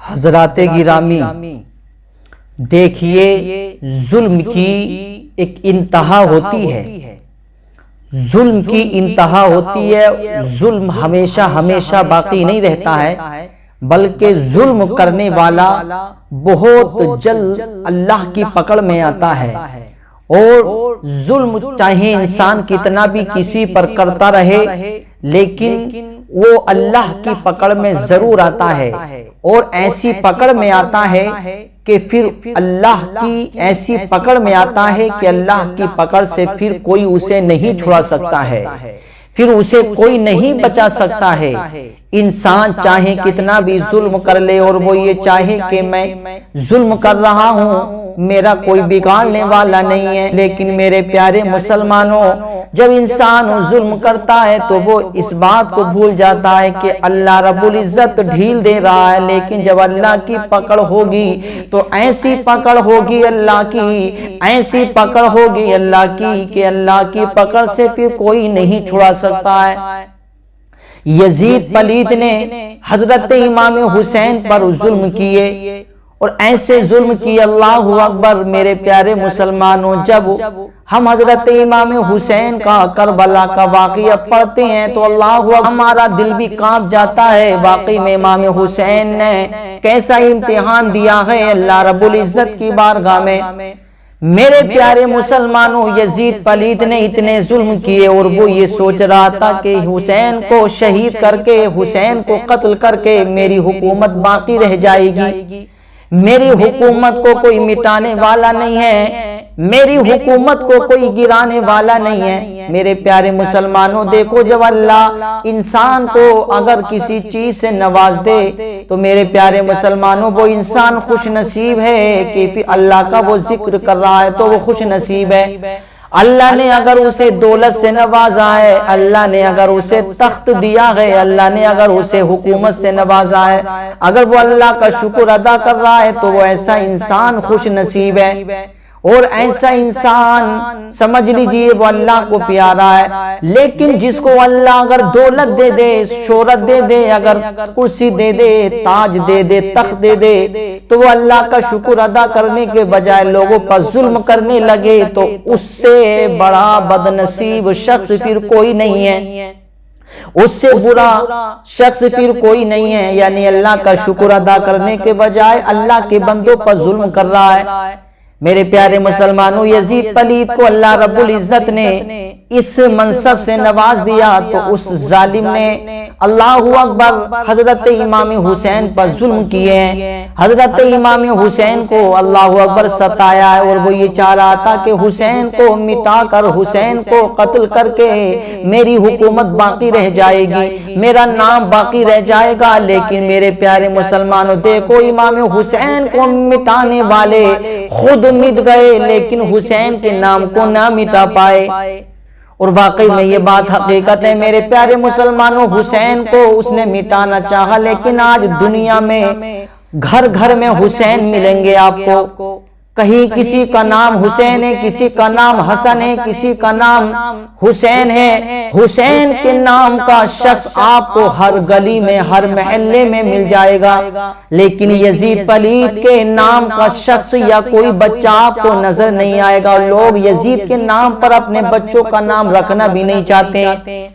حضرات گرامی، دیکھیے ظلم کی ایک انتہا ہوتی ہے، ظلم کی انتہا ہوتی ہے۔ ظلم ہمیشہ باقی نہیں رہتا ہے، بلکہ ظلم کرنے والا بہت جلد اللہ کی پکڑ میں آتا ہے۔ اور ظلم چاہے انسان کتنا بھی کسی پر کرتا رہے، لیکن وہ اللہ کی پکڑ میں ضرور آتا ہے، اور ایسی پکڑ میں آتا ہے کہ پھر اللہ کی ایسی پکڑ میں آتا ہے کہ اللہ کی پکڑ سے پھر کوئی اسے نہیں چھڑا سکتا ہے، پھر اسے کوئی نہیں بچا سکتا ہے۔ انسان چاہے کتنا بھی ظلم کر لے، اور وہ یہ چاہے کہ میں ظلم کر رہا ہوں، میرا کوئی بگاڑنے والا نہیں ہے، لیکن میرے پیارے مسلمانوں، جب انسان ظلم کرتا ہے تو وہ اس بات کو بھول جاتا ہے کہ اللہ رب العزت ڈھیل دے رہا ہے، لیکن جب اللہ کی پکڑ ہوگی تو ایسی پکڑ ہوگی اللہ کی، ایسی پکڑ ہوگی اللہ کی کہ اللہ کی پکڑ سے پھر کوئی نہیں چھڑا سکتا ہے۔ یزید پلید نے حضرت امام حسین پر ظلم کیے، اور ایسے ظلم کی، اللہ اکبر میرے پیارے مسلمانوں، جب ہم حضرت امام حسین کا کربلا کا واقعہ پڑھتے ہیں تو اللہ اکبر ہمارا دل بھی کانپ جاتا ہے۔ واقعی میں امام حسین نے کیسا امتحان دیا ہے اللہ رب العزت کی بارگاہ میں۔ میرے پیارے مسلمانوں، یزید پلید نے اتنے ظلم کیے، اور وہ یہ سوچ رہا تھا کہ حسین کو شہید کر کے، حسین کو قتل کر کے میری حکومت باقی رہ جائے گی، میری حکومت کو کوئی مٹانے والا نہیں ہے، میری حکومت کو کوئی گرانے والا نہیں ہے۔ میرے پیارے مسلمانوں، دیکھو جب اللہ انسان کو اگر کسی چیز سے نواز دے تو میرے پیارے مسلمانوں وہ انسان خوش نصیب ہے کہ پھر اللہ کا وہ ذکر کر رہا ہے تو وہ خوش نصیب ہے۔ اللہ نے اگر اسے دولت سے نوازا ہے، اللہ نے اگر اسے تخت دیا ہے، اللہ نے اگر اسے حکومت سے نوازا ہے، اگر وہ اللہ کا شکر ادا کر رہا ہے تو وہ ایسا انسان خوش نصیب ہے۔ اور ایسا انسان سمجھ لیجئے وہ اللہ کو پیارا ہے۔ لیکن جس کو اللہ اگر دولت دے دے، شہرت دے دے، اگر کرسی دے دے، تاج دے دے، تخت دے دے، تو وہ اللہ کا شکر ادا کرنے کے بجائے لوگوں پر ظلم کرنے لگے تو اس سے بڑا بدنصیب شخص پھر کوئی نہیں ہے، اس سے برا شخص پھر کوئی نہیں ہے۔ یعنی اللہ کا شکر ادا کرنے کے بجائے اللہ کے بندوں پر ظلم کر رہا ہے۔ میرے پیارے مسلمانوں، یزید پلید کو اللہ رب العزت نے اس منصب سے نواز دیا تو اس ظالم نے اللہ اکبر حضرت امام حسین پر ظلم کیے ہیں۔ حضرت امام حسین کو اللہ اکبر ستایا ہے، اور وہ یہ چاہ رہا تھا کہ حسین کو مٹا کر، حسین کو قتل کر کے میری حکومت باقی رہ جائے گی، میرا نام باقی رہ جائے گا۔ لیکن میرے پیارے مسلمانوں، دیکھو امام حسین کو مٹانے والے خود مٹ گئے، لیکن حسین کے نام کو نہ مٹا پائے۔ اور واقعی میں یہ بات حقیقت ہے میرے پیارے مسلمانوں، حسین کو اس نے مٹانا چاہا، لیکن آج دنیا میں گھر گھر میں حسین ملیں گے آپ کو۔ کہیں کسی کا نام حسین ہے، کسی کا نام حسن ہے، کسی کا نام حسین ہے۔ حسین کے نام کا شخص آپ کو ہر گلی میں، ہر محلے میں مل جائے گا، لیکن یزید پلید کے نام کا شخص یا کوئی بچہ آپ کو نظر نہیں آئے گا۔ لوگ یزید کے نام پر اپنے بچوں کا نام رکھنا بھی نہیں چاہتے ہیں۔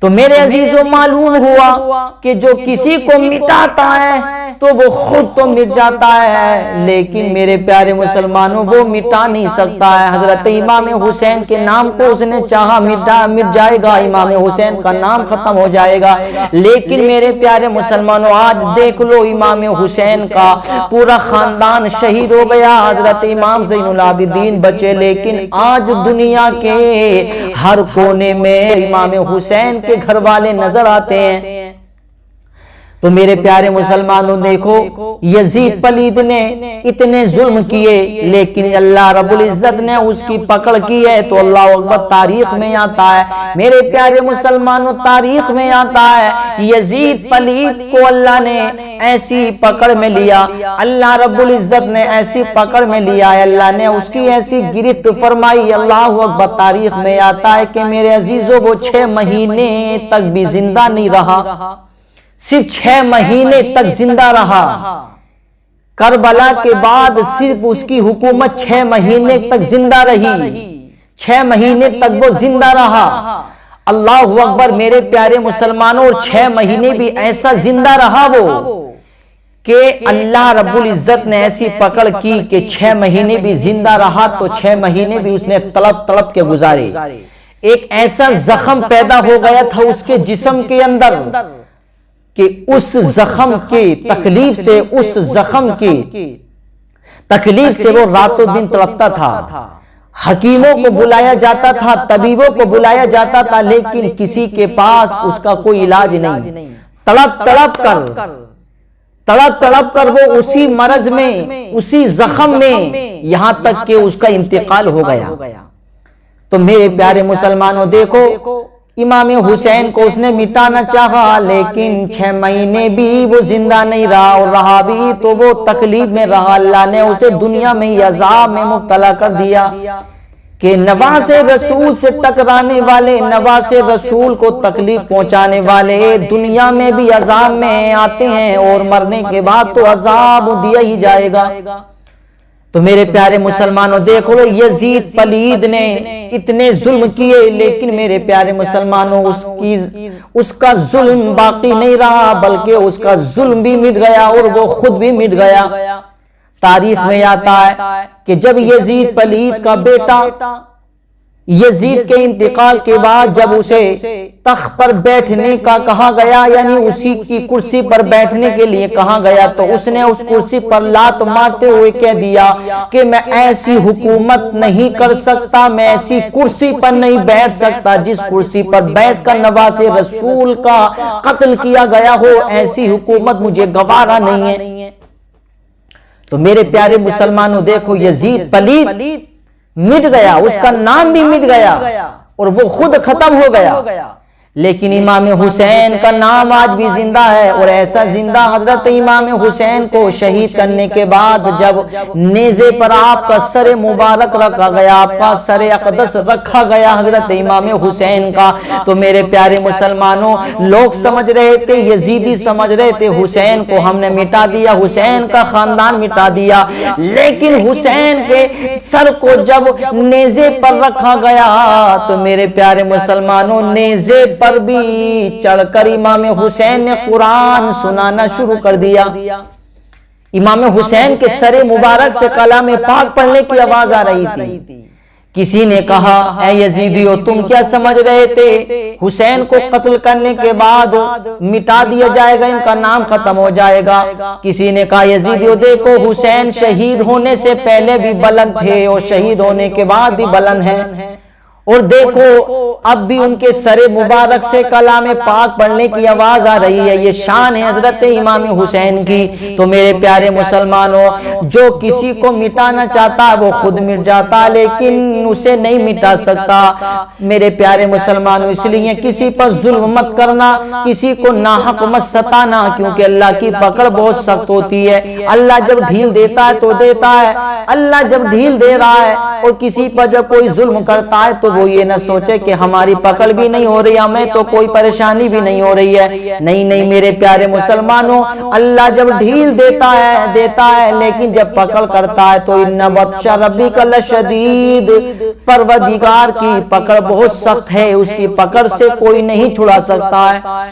تو میرے عزیزوں، معلوم ہوا کہ جو کسی کو مٹاتا ہے تو وہ خود تو مٹ جاتا ہے، لیکن میرے پیارے مسلمانوں وہ مٹا نہیں سکتا ہے۔ حضرت امام حسین کے نام کو اس نے چاہا مٹ جائے گا، امام حسین کا نام ختم ہو جائے گا، لیکن میرے پیارے مسلمانوں آج دیکھ لو امام حسین کا پورا خاندان شہید ہو گیا، حضرت امام زین العابدین بچے، لیکن آج دنیا کے ہر کونے میں امام حسین کے گھر والے نظر آتے ہیں۔ تو میرے پیارے مسلمانوں، دیکھو یزید پلید نے اتنے ظلم کیے، لیکن اللہ رب العزت نے اس کی پکڑ کی ہے تو اللہ اکبر تاریخ میں آتا ہے۔ میرے پیارے مسلمانوں، تاریخ میں آتا ہے یزید پلید کو اللہ نے ایسی پکڑ میں لیا، اللہ رب العزت نے ایسی پکڑ میں لیا ہے، اللہ نے اس کی ایسی گرفت فرمائی۔ اللہ اکبر تاریخ میں آتا ہے کہ میرے عزیزوں وہ 6 مہینے تک بھی زندہ نہیں رہا، صرف 6 مہینے تک زندہ رہا، کربلا کے بعد صرف اس کی حکومت 6 مہینے تک زندہ رہی، 6 مہینے تک وہ زندہ رہا۔ اللہ اکبر میرے پیارے مسلمانوں، اور 6 مہینے بھی ایسا زندہ رہا وہ کہ اللہ رب العزت نے ایسی پکڑ کی کہ 6 مہینے بھی زندہ رہا تو 6 مہینے بھی اس نے تڑپ تڑپ کے گزارے۔ ایک ایسا زخم پیدا ہو گیا تھا اس کے جسم کے اندر کہ اس زخم کی تکلیف سے، اس زخم کی تکلیف سے وہ رات و دن تڑپتا تھا۔ حکیموں کو بلایا جاتا تھا، طبیبوں کو بلایا جاتا تھا، لیکن کسی کے پاس اس کا کوئی علاج نہیں۔ تڑپ تڑپ کر وہ اسی مرض میں، اسی زخم میں، یہاں تک کہ اس کا انتقال ہو گیا۔ تو میرے پیارے مسلمانوں دیکھو، امام حسین کو اس نے مٹانا چاہا، لیکن 6 مہینے بھی وہ زندہ نہیں رہا، اور رہا بھی تو وہ تکلیف میں رہا۔ اللہ نے اسے دنیا میں ہی عذاب میں مبتلا کر دیا کہ نواز رسول سے ٹکرانے والے، نواز رسول کو تکلیف پہنچانے والے دنیا میں بھی عذاب میں آتے ہیں، اور مرنے کے بعد تو عذاب دیا ہی جائے گا۔ تو میرے پیارے مسلمانوں دیکھو، یزید پلید نے اتنے ظلم کیے، لیکن میرے پیارے مسلمانوں اس کا ظلم باقی نہیں رہا، بلکہ اس کا ظلم بھی مٹ گیا اور وہ خود بھی مٹ گیا۔ تاریخ میں آتا ہے کہ جب یزید پلید کا بیٹا، یزید کے انتقال کے بعد جب اسے تخت پر بیٹھنے کا کہا گیا، یعنی اسی کی کرسی پر بیٹھنے کے لیے کہا گیا، تو اس نے اس کرسی پر لات مارتے ہوئے کہہ دیا کہ میں ایسی حکومت نہیں کر سکتا، میں ایسی کرسی پر نہیں بیٹھ سکتا جس کرسی پر بیٹھ کر نواز رسول کا قتل کیا گیا ہو، ایسی حکومت مجھے گوارا نہیں ہے۔ تو میرے پیارے مسلمانوں دیکھو، یزید پلید مٹ گیا، اس کا نام بھی مٹ گیا اور وہ خود ختم ہو گیا، لیکن امام حسین کا نام آج بھی زندہ ہے۔ اور ایسا زندہ حضرت امام حسین کو شہید کرنے کے بعد جب نیزے پر آپ کا سر مبارک رکھا گیا، آپ کا سر اقدس رکھا گیا حضرت امام حسین کا، تو میرے پیارے مسلمانوں لوگ سمجھ رہے تھے، یزیدی سمجھ رہے تھے حسین کو ہم نے مٹا دیا، حسین کا خاندان مٹا دیا، لیکن حسین کے سر کو جب نیزے پر رکھا گیا تو میرے پیارے مسلمانوں نیزے پر بھی چڑھ کر امام حسین نے قرآن سنانا شروع کر دیا۔ امام حسین کے سر مبارک سے کلام پاک پڑھنے کی آواز آ رہی تھی۔ کسی نے کہا اے یزیدیو تم کیا سمجھ رہے تھے حسین کو قتل کرنے کے بعد مٹا دیا جائے گا، ان کا نام ختم ہو جائے گا؟ کسی نے کہا یزیدیو دیکھو حسین شہید ہونے سے پہلے بھی بلند تھے اور شہید ہونے کے بعد بھی بلند ہیں، اور دیکھو اب بھی ان کے سر مبارک سے کلام پاک پڑھنے کی آواز آ رہی ہے، یہ شان ہے حضرت امام حسین کی۔ تو میرے پیارے مسلمانوں جو کسی کو مٹانا چاہتا ہے وہ خود مٹ جاتا، لیکن اسے نہیں مٹا سکتا۔ میرے پیارے مسلمانوں اس لیے کسی پر ظلم مت کرنا، کسی کو ناحق مت ستانا، کیونکہ اللہ کی پکڑ بہت سخت ہوتی ہے۔ اللہ جب ڈھیل دیتا ہے تو دیتا ہے، اللہ جب ڈھیل دے رہا ہے اور کسی پر جب کوئی ظلم کرتا ہے تو وہ یہ نہ سوچے کہ ہماری پکڑ بھی نہیں ہو رہی، ہمیں تو کوئی پریشانی بھی نہیں ہو رہی ہے۔ نہیں میرے پیارے مسلمانوں اللہ جب ڈھیل دیتا ہے لیکن جب پکڑ کرتا ہے تو ان بطش ربک لشدید، پروردگار کی پکڑ بہت سخت ہے، اس کی پکڑ سے کوئی نہیں چھڑا سکتا ہے۔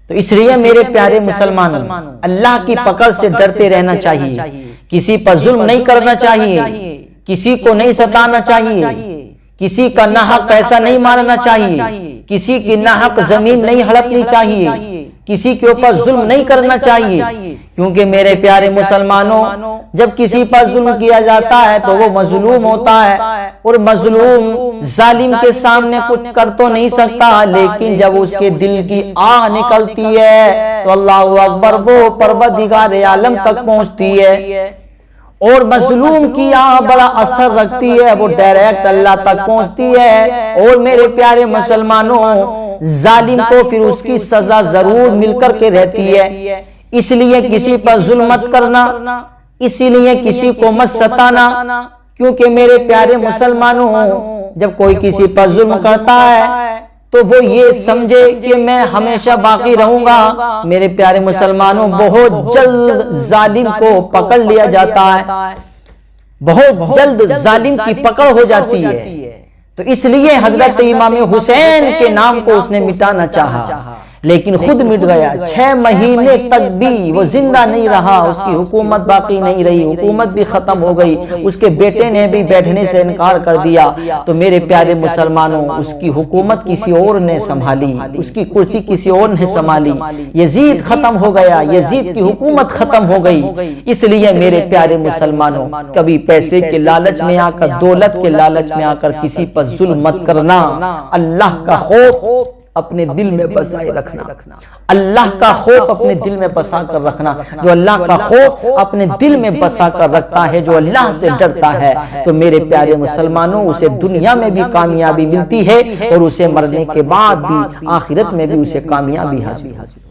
تو اس لیے میرے پیارے مسلمانوں اللہ کی پکڑ سے ڈرتے رہنا چاہیے، کسی پر ظلم نہیں کرنا چاہیے، کسی کو نہیں ستانا چاہیے، کسی کا ناحق پیسہ نہیں مارنا چاہیے، کسی کی ناحق زمین نہیں ہڑپنی چاہیے، کسی کے اوپر ظلم نہیں کرنا چاہیے، کیونکہ میرے پیارے مسلمانوں جب کسی پر ظلم کیا جاتا ہے تو وہ مظلوم ہوتا ہے، اور مظلوم ظالم کے سامنے کچھ کر تو نہیں سکتا، لیکن جب اس کے دل کی آہ نکلتی ہے تو اللہ اکبر وہ پروردگار عالم تک پہنچتی ہے، اور مظلوم کی آہ بڑا اثر رکھتی ہے، وہ ڈائریکٹ اللہ تک پہنچتی ہے۔ اور میرے پیارے مسلمانوں ظالم کو پھر اس کی سزا ضرور مل کر کے رہتی ہے، اس لیے کسی پر ظلم مت کرنا، اسی لیے کسی کو مت ستانا، کیونکہ میرے پیارے مسلمانوں جب کوئی کسی پر ظلم کرتا ہے تو وہ یہ سمجھے کہ میں ہمیشہ باقی رہوں گا۔ میرے پیارے مسلمانوں، بہت جلد ظالم کو پکڑ لیا جاتا ہے، بہت جلد ظالم کی پکڑ ہو جاتی ہے۔ تو اس لیے حضرت امام حسین کے نام کو اس نے مٹانا چاہا، لیکن خود مٹ گیا۔ 6 مہینے تک بھی وہ زندہ نہیں رہا، اس کی حکومت باقی نہیں رہی، حکومت بھی ختم ہو گئی، اس کے بیٹے نے بھی بیٹھنے سے انکار کر دیا۔ تو میرے پیارے مسلمانوں، اس کی حکومت کسی اور نے سنبھالی، اس کی کرسی کسی اور نے سنبھالی، یزید ختم ہو گیا، یزید کی حکومت ختم ہو گئی۔ اس لیے میرے پیارے مسلمانوں، کبھی پیسے کے لالچ میں آ کر، دولت کے لالچ میں آ کر کسی پر ظلم مت کرنا۔ اللہ کا خوف اپنے دل میں بسائے رکھنا، اللہ کا خوف اپنے دل میں بسا کر رکھنا۔ جو اللہ کا خوف اپنے دل میں بسا کر رکھتا ہے، جو اللہ سے ڈرتا ہے، تو میرے پیارے مسلمانوں، اسے دنیا میں بھی کامیابی ملتی ہے اور اسے مرنے کے بعد بھی آخرت میں بھی اسے کامیابی حاصل ہوتی ہے۔